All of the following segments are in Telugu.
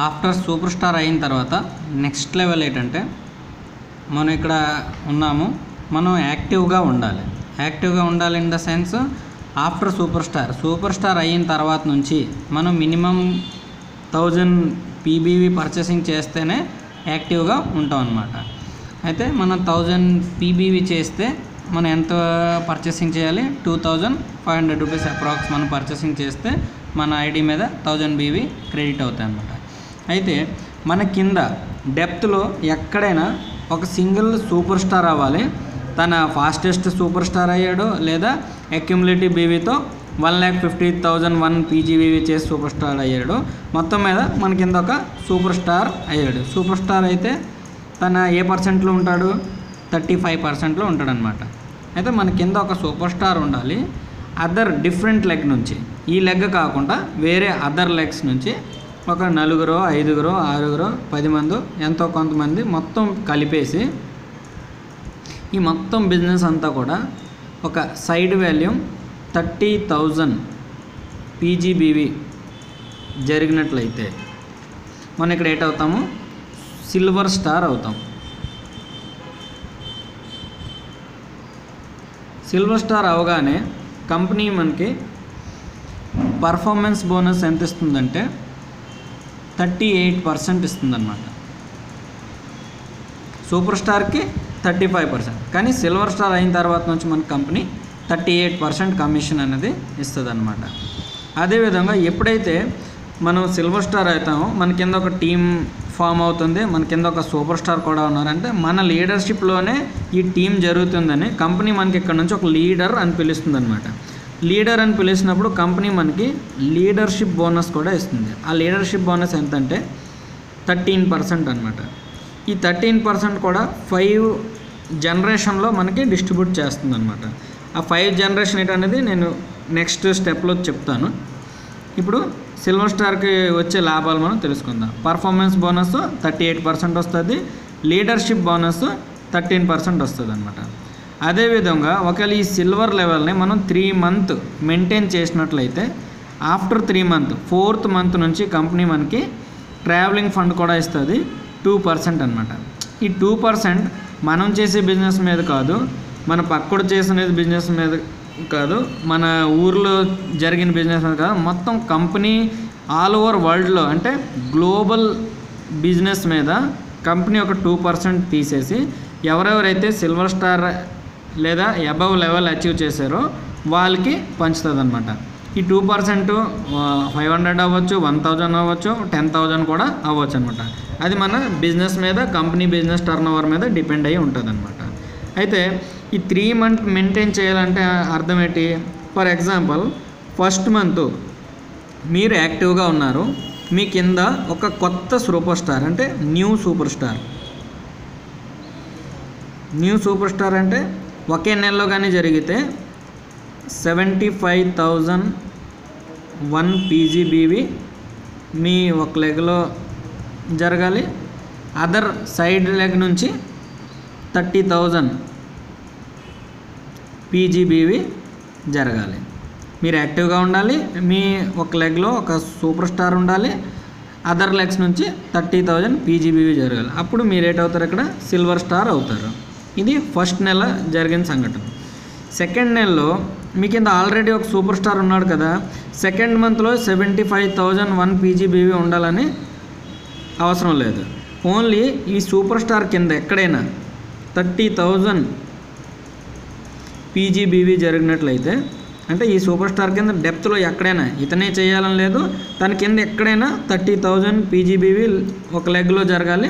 ఆఫ్టర్ సూపర్ స్టార్ అయిన తర్వాత నెక్స్ట్ లెవెల్ ఏంటంటే మనం ఇక్కడ ఉన్నాము, మనం యాక్టివ్గా ఉండాలి. యాక్టివ్గా ఉండాలి in the sense after super star అయిన తర్వాత నుంచి మనం మినిమం 1000 పీబీవీ పర్చేసింగ్ చేస్తేనే యాక్టివ్గా ఉంటాం అన్నమాట. అయితే మనం 1000 పీబీవీ చేస్తే మనం ఎంత పర్చేసింగ్ చేయాలి? 2500 రూపీస్ అప్రాక్స్ మనం పర్చేసింగ్ చేస్తే మన ఐడి మీద 1000 బీవీ క్రెడిట్ అవుతాయి అన్నమాట. అయితే మన కింద డెప్త్లో ఎక్కడైనా ఒక సింగిల్ సూపర్ స్టార్ అవ్వాలి, తన ఫాస్టెస్ట్ సూపర్ స్టార్ అయ్యాడు లేదా అక్యుములేటివ్ బీవీతో 1,50,001 పీజీబీవీ చేసి సూపర్ స్టార్ అయ్యాడు. మొత్తం మీద మన కింద ఒక సూపర్ స్టార్ అయ్యాడు. సూపర్ స్టార్ అయితే తన ఏ పర్సెంట్లో ఉంటాడు? 35%లో ఉంటాడనమాట. అయితే మన కింద ఒక సూపర్ స్టార్ ఉండాలి. అదర్ డిఫరెంట్ లెగ్ నుంచి, ఈ లెగ్ కాకుండా వేరే అదర్ లెగ్స్ నుంచి ఒక 4, 5, 6, 10 మంది ఎంతో కొంతమంది మొత్తం కలిపేసి ఈ మొత్తం బిజినెస్ అంతా కూడా ఒక సైడ్ వాల్యూ 30,000 పీజీబీవీ జరిగినట్లయితే మనం ఇక్కడ ఏటవుతాము? సిల్వర్ స్టార్ అవుతాం. సిల్వర్ స్టార్ అవగానే కంపెనీ మనకి పర్ఫార్మెన్స్ బోనస్ ఎంత ఇస్తుందంటే 38% ఇస్తుందన్నమాట. సూపర్ స్టార్కి 35%, కానీ సిల్వర్ స్టార్ అయిన తర్వాత నుంచి మన కంపెనీ 38% కమిషన్ అనేది ఇస్తుంది అన్నమాట. అదేవిధంగా ఎప్పుడైతే మనం సిల్వర్ స్టార్ అవుతామో మన కింద ఒక టీం ఫామ్ అవుతుంది, మన కింద ఒక సూపర్ స్టార్ కూడా ఉన్నారంటే మన లీడర్షిప్లోనే ఈ టీం జరుగుతుందని కంపెనీ మనకి ఇక్కడ నుంచి ఒక లీడర్ అని పిలుస్తుంది అనమాట. లీడర్ అని పిలిచినప్పుడు కంపెనీ మనకి లీడర్షిప్ బోనస్ కూడా ఇస్తుంది. ఆ లీడర్షిప్ బోనస్ ఎంతంటే 13% అనమాట. ఈ 13% కూడా 5 జనరేషన్లో మనకి డిస్ట్రిబ్యూట్ చేస్తుంది అనమాట. ఆ 5 జనరేషన్ ఏంటనేది నేను నెక్స్ట్ స్టెప్లో చెప్తాను. ఇప్పుడు సిల్వర్ స్టార్కి వచ్చే లాభాలు మనం తెలుసుకుందాం. పర్ఫార్మెన్స్ బోనస్ 38% వస్తుంది, లీడర్షిప్ బోనస్ 13% వస్తుంది అనమాట. అదేవిధంగా ఒకవేళ ఈ సిల్వర్ లెవెల్ని మనం 3 మంత్ మెయింటైన్ చేసినట్లయితే ఆఫ్టర్ 3 మంత్ 4th మంత్ నుంచి కంపెనీ మనకి ట్రావెలింగ్ ఫండ్ కూడా ఇస్తుంది 2% అనమాట. ఈ 2% మనం చేసే బిజినెస్ మీద కాదు, మన పక్కడు చేసిన బిజినెస్ మీద కాదు, మన ఊర్లో జరిగిన బిజినెస్ మీద కాదు, మొత్తం కంపెనీ ఆల్ ఓవర్ వరల్డ్లో అంటే గ్లోబల్ బిజినెస్ మీద కంపెనీ ఒక 2% తీసేసి ఎవరెవరైతే సిల్వర్ స్టార్ లేదా అబవ్ లెవెల్ అచీవ్ చేశారో వాళ్ళకి పంచుతుంది అనమాట. ఈ 2% 500 అవ్వచ్చు, 1000 అవ్వచ్చు, 10,000 కూడా అవ్వచ్చు అనమాట. అది మన బిజినెస్ మీద, కంపెనీ బిజినెస్ టర్న్ ఓవర్ మీద డిపెండ్ అయ్యి ఉంటుంది అనమాట. అయితే ఈ 3 మంత్ మెయింటైన్ చేయాలంటే అర్థం ఏంటి? ఫర్ ఎగ్జాంపుల్ ఫస్ట్ మంత్ మీరు యాక్టివ్గా ఉన్నారు, మీ కింద ఒక కొత్త సూపర్ స్టార్ అంటే న్యూ సూపర్ స్టార్ అంటే ఒకే నెలలో కానీ జరిగితే 75,001 పీజీబీవీ మీ ఒక లెగ్లో జరగాలి. అదర్ సైడ్ లెగ్ నుంచి 30,000 పీజీబీవీ జరగాలి. మీరు యాక్టివ్గా ఉండాలి, మీ ఒక లెగ్లో ఒక సూపర్ స్టార్ ఉండాలి, అదర్ లెగ్స్ నుంచి 30,000 పీజీబీవీ జరగాలి. అప్పుడు మీరు ఏటవుతారు? ఇక్కడ సిల్వర్ స్టార్ అవుతారు. ఇది ఫస్ట్ నెల జరిగిన సంఘటన. సెకండ్ నెలలో మీ కింద ఆల్రెడీ ఒక సూపర్ స్టార్ ఉన్నాడు కదా, సెకండ్ మంత్లో 75,001 పీజీబీవీ ఉండాలని అవసరం లేదు. ఓన్లీ ఈ సూపర్ స్టార్ కింద ఎక్కడైనా 30,000 పీజీబీవీ జరిగినట్లయితే, అంటే ఈ సూపర్ స్టార్ కింద డెప్త్లో ఎక్కడైనా ఇతనే చేయాలని లేదు, తన కింద ఎక్కడైనా 30,000 పీజీబీవీ ఒక లెగ్లో జరగాలి,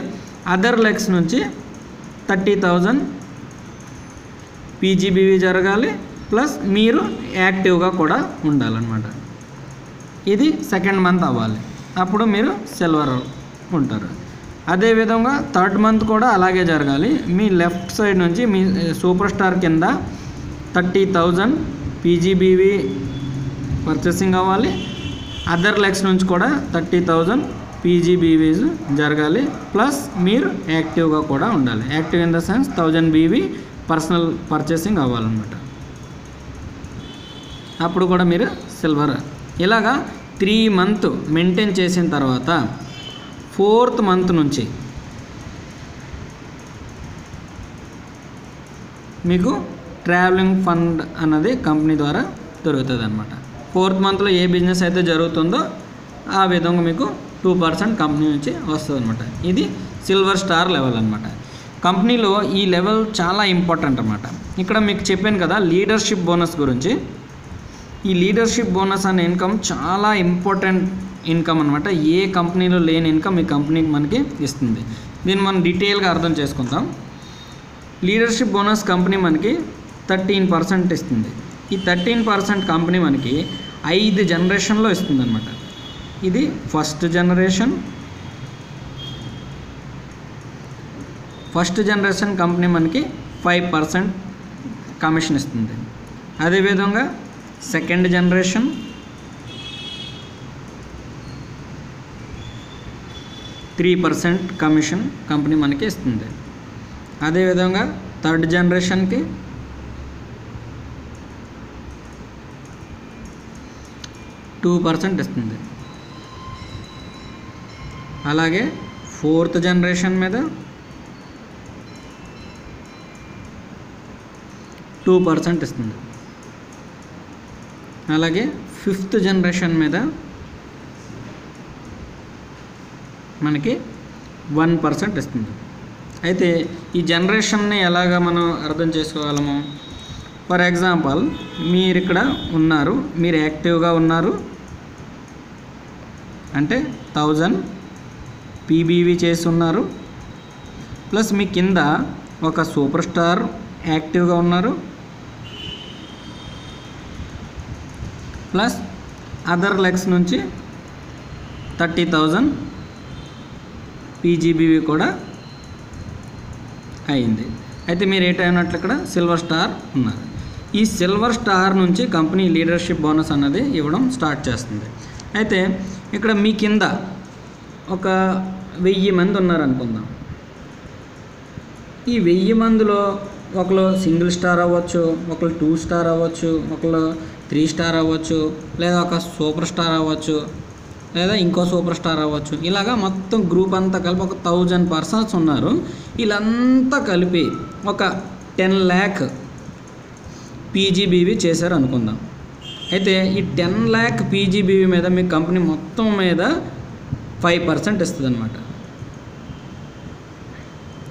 అదర్ లెగ్స్ నుంచి 30,000 పీజీబీవీ జరగాలి, ప్లస్ మీరు యాక్టివ్గా కూడా ఉండాలన్నమాట. ఇది సెకండ్ మంత్ అవ్వాలి, అప్పుడు మీరు సిల్వర్ ఉంటారు. అదేవిధంగా థర్డ్ మంత్ కూడా అలాగే జరగాలి. మీ లెఫ్ట్ సైడ్ నుంచి మీ సూపర్ స్టార్ కింద 30,000 పీజీబీవీ పర్చేసింగ్ అవ్వాలి, అదర్ లెగ్స్ నుంచి కూడా 30,000 పీజీబీవీస్ జరగాలి, ప్లస్ మీరు యాక్టివ్గా కూడా ఉండాలి. Active in the sense 1000 BV personal purchasing అవ్వాలన్నమాట. అప్పుడు కూడా మీరు సిల్వర్. ఇలాగా 3 మంత్ మెయింటైన్ చేసిన తర్వాత 4th మంత్ నుంచి మీకు ట్రావెలింగ్ ఫండ్ అన్నది కంపెనీ ద్వారా దొరుకుతుంది అనమాట. 4th మంత్లో ఏ బిజినెస్ అయితే జరుగుతుందో ఆ విధంగా మీకు 2% కంపెనీ నుంచి వస్తుంది అనమాట. ఇది సిల్వర్ స్టార్ లెవెల్ అనమాట. కంపెనీలో ఈ లెవెల్ చాలా ఇంపార్టెంట్ అనమాట. ఇక్కడ మీకు చెప్పాను కదా లీడర్షిప్ బోనస్ గురించి. ఈ లీడర్షిప్ బోనస్ అనే ఇన్కమ్ చాలా ఇంపార్టెంట్ ఇన్కమ్ అనమాట. ఏ కంపెనీలో లేని ఇన్కమ్ ఈ కంపెనీకి మనకి ఇస్తుంది. దీన్ని మనం డీటెయిల్గా అర్థం చేసుకుందాం. లీడర్షిప్ బోనస్ కంపెనీ మనకి 13% ఇస్తుంది. ఈ 13% కంపెనీ మనకి 5 జనరేషన్లో ఇస్తుంది అనమాట. ఇది ఫస్ట్ జనరేషన్ కంపెనీ మనకి 5% కమిషన్ ఇస్తుంది. అదేవిధంగా సెకండ్ జనరేషన్, %3 కమిషన్ కంపెనీ మనకి ఇస్తుంది. అదేవిధంగా థర్డ్ జనరేషన్కి 2% ఇస్తుంది. అలాగే 4th జనరేషన్ మీద 2% ఇస్తుంది. అలాగే 5th జనరేషన్ మీద మనకి 1% ఇస్తుంది. అయితే ఈ జనరేషన్ని ఎలాగ మనం అర్థం చేసుకోగలము? ఫర్ ఎగ్జాంపుల్ మీరు ఇక్కడ ఉన్నారు, మీరు యాక్టివ్గా ఉన్నారు అంటే 1000 PBV చేసి ఉన్నారు, ప్లస్ మీ కింద ఒక సూపర్ స్టార్ యాక్టివ్గా ఉన్నారు, ప్లస్ అదర్ లెగ్స్ నుంచి 30,000 PGBV కూడా అయింది. అయితే మీరు ఏటైనట్లు ఇక్కడ సిల్వర్ స్టార్ ఉన్నారు. ఈ సిల్వర్ స్టార్ నుంచి కంపెనీ లీడర్షిప్ బోనస్ అన్నది ఇవ్వడం స్టార్ట్ చేస్తుంది. అయితే ఇక్కడ మీ కింద ఒక 1000 మంది ఉన్నారనుకుందాం. ఈ 1000 మందిలో ఒకరు సింగిల్ స్టార్ అవ్వచ్చు, ఒకరు 2 స్టార్ అవ్వచ్చు, ఒకరు 3 స్టార్ అవ్వచ్చు, లేదా ఒక సూపర్ స్టార్ అవ్వచ్చు, లేదా ఇంకో సూపర్ స్టార్ అవ్వచ్చు. ఇలాగా మొత్తం గ్రూప్ అంతా కలిపి ఒక 1000 పర్సన్స్ ఉన్నారు. వీళ్ళంతా కలిపి ఒక 10 lakh PGBV చేశారు అనుకుందాం. అయితే ఈ 10 lakh PGBV మీద మీ కంపెనీ మొత్తం మీద 5% ఇస్తుంది అనమాట.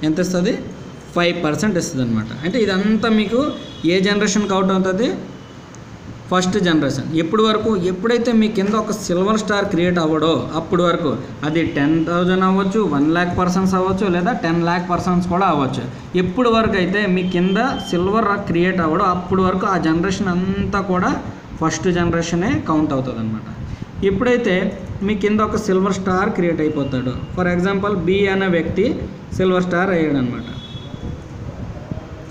ఎంత ఇస్తుంది? 5% ఇస్తుంది అనమాట. అంటే ఇదంతా మీకు ఏ జనరేషన్కి అవుట్ అవుతుంది? First generation. ఎప్పుడైతే మీ కింద ఒక సిల్వర్ స్టార్ క్రియేట్ అవ్వడో అప్పుడు వరకు, అది 10,000 అవ్వచ్చు, 1 lakh పర్సన్స్ అవ్వచ్చు, లేదా 10 lakh పర్సన్స్ కూడా అవ్వచ్చు. ఎప్పుడు వరకు అయితే మీ కింద సిల్వర్ క్రియేట్ అవ్వడో అప్పుడు వరకు ఆ జనరేషన్ అంతా కూడా ఫస్ట్ జనరేషనే కౌంట్ అవుతుంది అనమాట. ఎప్పుడైతే మీ కింద ఒక సిల్వర్ స్టార్ క్రియేట్ అయిపోతాడు, ఫర్ ఎగ్జాంపుల్ B అనే వ్యక్తి సిల్వర్ స్టార్ అయ్యాడు అనమాట.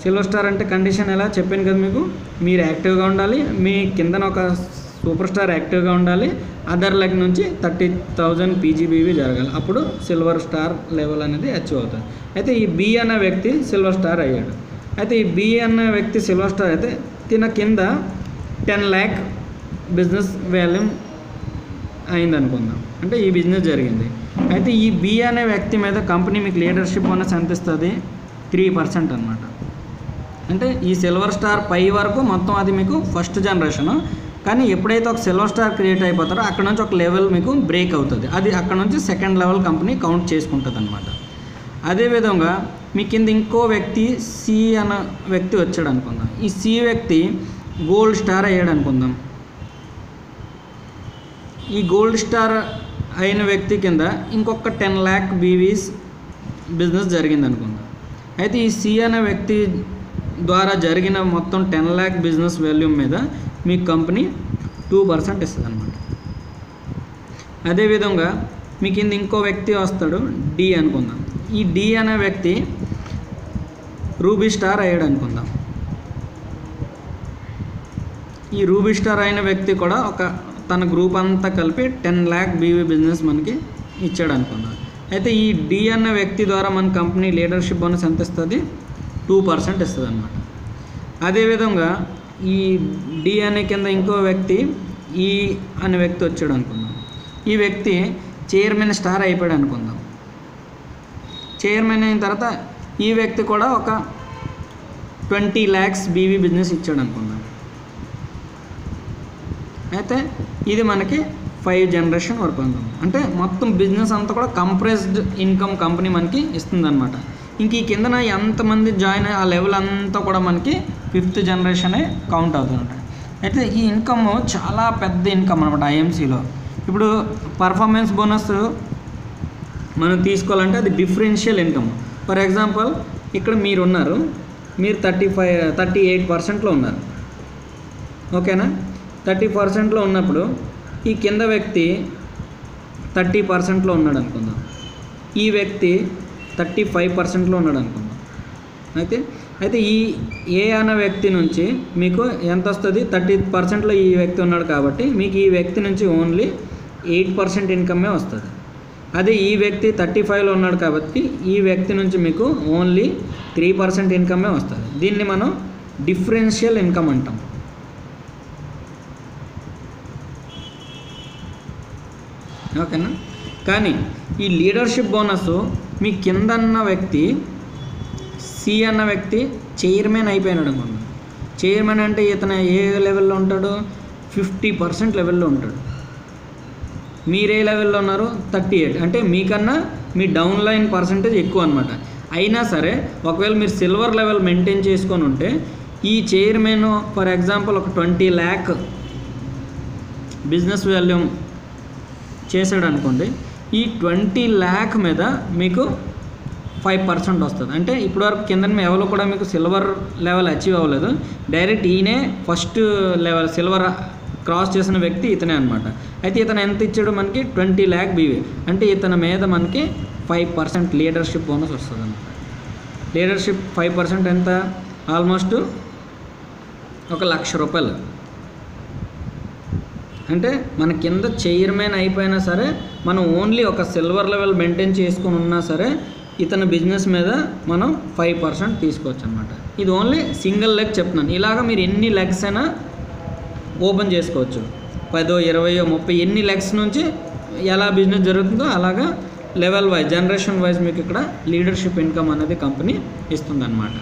సిల్వర్ స్టార్ అంటే కండిషన్ ఎలా చెప్పాను కదా మీకు, మీరు యాక్టివ్గా ఉండాలి, మీ కిందన ఒక సూపర్ స్టార్ యాక్టివ్గా ఉండాలి, అదర్ లెగ్ నుంచి 30,000 PGBV జరగాలి, అప్పుడు సిల్వర్ స్టార్ లెవెల్ అనేది అచీవ్ అవుతుంది. అయితే ఈ B అనే వ్యక్తి సిల్వర్ స్టార్ అయ్యాడు. అయితే ఈ B అనే వ్యక్తి సిల్వర్ స్టార్ అయితే తిన కింద 10 lakh బిజినెస్ వాల్యూమ్ అయింది అనుకుందాం. అంటే ఈ బిజినెస్ జరిగింది. అయితే ఈ B అనే వ్యక్తి మీద కంపెనీ మీకు లీడర్షిప్ బోనస్ ఎంత ఇస్తుంది? 3% అనమాట. అంటే ఈ సిల్వర్ స్టార్ పై వరకు మొత్తం అది మీకు ఫస్ట్ జనరేషను. కానీ ఎప్పుడైతే ఒక సిల్వర్ స్టార్ క్రియేట్ అయిపోతారో అక్కడ నుంచి ఒక లెవెల్ మీకు బ్రేక్ అవుతుంది. అది అక్కడ నుంచి సెకండ్ లెవెల్ కంపెనీ కౌంట్ చేసుకుంటుంది అనమాట. అదేవిధంగా మీ కింద ఇంకో వ్యక్తి C అన్న వ్యక్తి వచ్చాడు అనుకుందాం. ఈ C వ్యక్తి గోల్డ్ స్టార్ అయ్యాడు అనుకుందాం. ఈ గోల్డ్ స్టార్ అయిన వ్యక్తి కింద ఇంకొక 10 lakh BVs బిజినెస్ జరిగింది అనుకుందాం. అయితే ఈ C అనే వ్యక్తి ద్వారా జరిగిన మొత్తం 10 lakh బిజినెస్ వాల్యూమ్ మీద మీ కంపెనీ 2% ఇస్తుంది అనమాట. అదేవిధంగా మీ కింద ఇంకో వ్యక్తి వస్తాడు D అనుకుందాం. ఈ D అనే వ్యక్తి రూబీ స్టార్ అయ్యాడు అనుకుందాం. ఈ రూబీ స్టార్ అయిన వ్యక్తి కూడా ఒక తన గ్రూప్ అంతా కలిపి 10 lakh BV బిజినెస్ మనకి ఇచ్చాడు అనుకుందాం. అయితే ఈ D అన్న వ్యక్తి ద్వారా మన కంపెనీ లీడర్షిప్ బోనస్ ఎంత ఇస్తుంది? 2% ఇస్తుంది అనమాట. అదేవిధంగా ఈ D అనే కింద ఇంకో వ్యక్తి E అనే వ్యక్తి వచ్చాడు అనుకుందాం. ఈ వ్యక్తి చైర్మన్ స్టార్ అయిపోయాడు అనుకుందాం. చైర్మన్ అయిన తర్వాత ఈ వ్యక్తి కూడా ఒక 20 lakhs బీవీ బిజినెస్ ఇచ్చాడు అనుకుందాం. అయితే ఇది మనకి 5 జనరేషన్ వరకు ఉందాం. అంటే మొత్తం బిజినెస్ అంతా కూడా కంప్రెస్డ్ ఇన్కమ్ కంపెనీ మనకి ఇస్తుంది అనమాట. ఇంక ఈ కిందన ఎంతమంది జాయిన్ ఆ లెవెల్ అంతా కూడా మనకి 5th జనరేషనే కౌంట్ అవుతుందన్నమాట. అయితే ఈ ఇన్కమ్ చాలా పెద్ద ఇన్కమ్ అనమాట ఐఎంసీలో. ఇప్పుడు పర్ఫార్మెన్స్ బోనస్ మనం తీసుకోవాలంటే అది డిఫరెన్షియల్ ఇన్కమ్. ఫర్ ఎగ్జాంపుల్ ఇక్కడ మీరు ఉన్నారు, మీరు 38%లో ఉన్నారు, ఓకేనా. 30%లో ఉన్నప్పుడు ఈ కింద వ్యక్తి 30%లో ఉన్నాడు అనుకుందాం, ఈ వ్యక్తి 35%లో ఉన్నాడు అనుకుందాం. అయితే ఈ ఏ అన్న వ్యక్తి నుంచి మీకు ఎంత వస్తుంది? 30%లో ఈ వ్యక్తి ఉన్నాడు కాబట్టి మీకు ఈ వ్యక్తి నుంచి ఓన్లీ 8% ఇన్కమే వస్తుంది. అదే ఈ వ్యక్తి 35లో ఉన్నాడు కాబట్టి ఈ వ్యక్తి నుంచి మీకు ఓన్లీ 3% ఇన్కమే వస్తుంది. దీన్ని మనం డిఫరెన్షియల్ ఇన్కమ్ అంటాం. ఓకేనా. కానీ ఈ లీడర్షిప్ బోనస్ మీ కింద అన్న వ్యక్తి సి అన్న వ్యక్తి చైర్మన్ అయిపోయినాడు అనుకోండి. చైర్మన్ అంటే ఇతను ఏ లెవెల్లో ఉంటాడు? 50% లెవెల్లో ఉంటాడు. మీరే లెవెల్లో ఉన్నారు? 38. అంటే మీకన్నా మీ డౌన్ లైన్ పర్సంటేజ్ ఎక్కువ అనమాట. అయినా సరే ఒకవేళ మీరు సిల్వర్ లెవెల్ మెయింటైన్ చేసుకొని ఉంటే ఈ చైర్మన్ ఫర్ ఎగ్జాంపుల్ ఒక 20 lakh బిజినెస్ వాల్యూమ్ చేసాడు అనుకోండి, ఈ 20 lakh మీద మీకు 5% వస్తుంది. అంటే ఇప్పటివరకు కింద ఎవరు కూడా మీకు సిల్వర్ లెవెల్ అచీవ్ అవ్వలేదు. డైరెక్ట్ ఈయనే ఫస్ట్ లెవెల్ సిల్వర్ క్రాస్ చేసిన వ్యక్తి ఇతనే అనమాట. అయితే ఇతను ఎంత ఇచ్చాడు? మనకి 20 lakh బీవీ. అంటే ఇతని మీద మనకి 5% లీడర్షిప్ బోనస్ వస్తుంది అనమాట. లీడర్షిప్ 5% ఎంత? ఆల్మోస్ట్ 1,00,000 రూపాయలు. అంటే మన కింద చైర్మన్ అయిపోయినా సరే మనం ఓన్లీ ఒక సిల్వర్ లెవెల్ మెయింటైన్ చేసుకుని ఉన్నా సరే ఇతని బిజినెస్ మీద మనం 5% తీసుకోవచ్చు అనమాట. ఇది ఓన్లీ సింగిల్ లెగ్ చెప్తున్నాను. ఇలాగ మీరు ఎన్ని లెగ్స్ అయినా ఓపెన్ చేసుకోవచ్చు. 10, 20, 30 ఎన్ని లెగ్స్ నుంచి ఎలా బిజినెస్ జరుగుతుందో అలాగా లెవెల్ వైజ్ జనరేషన్ వైజ్ మీకు ఇక్కడ లీడర్షిప్ ఇన్కమ్ అనేది కంపెనీ ఇస్తుందన్నమాట.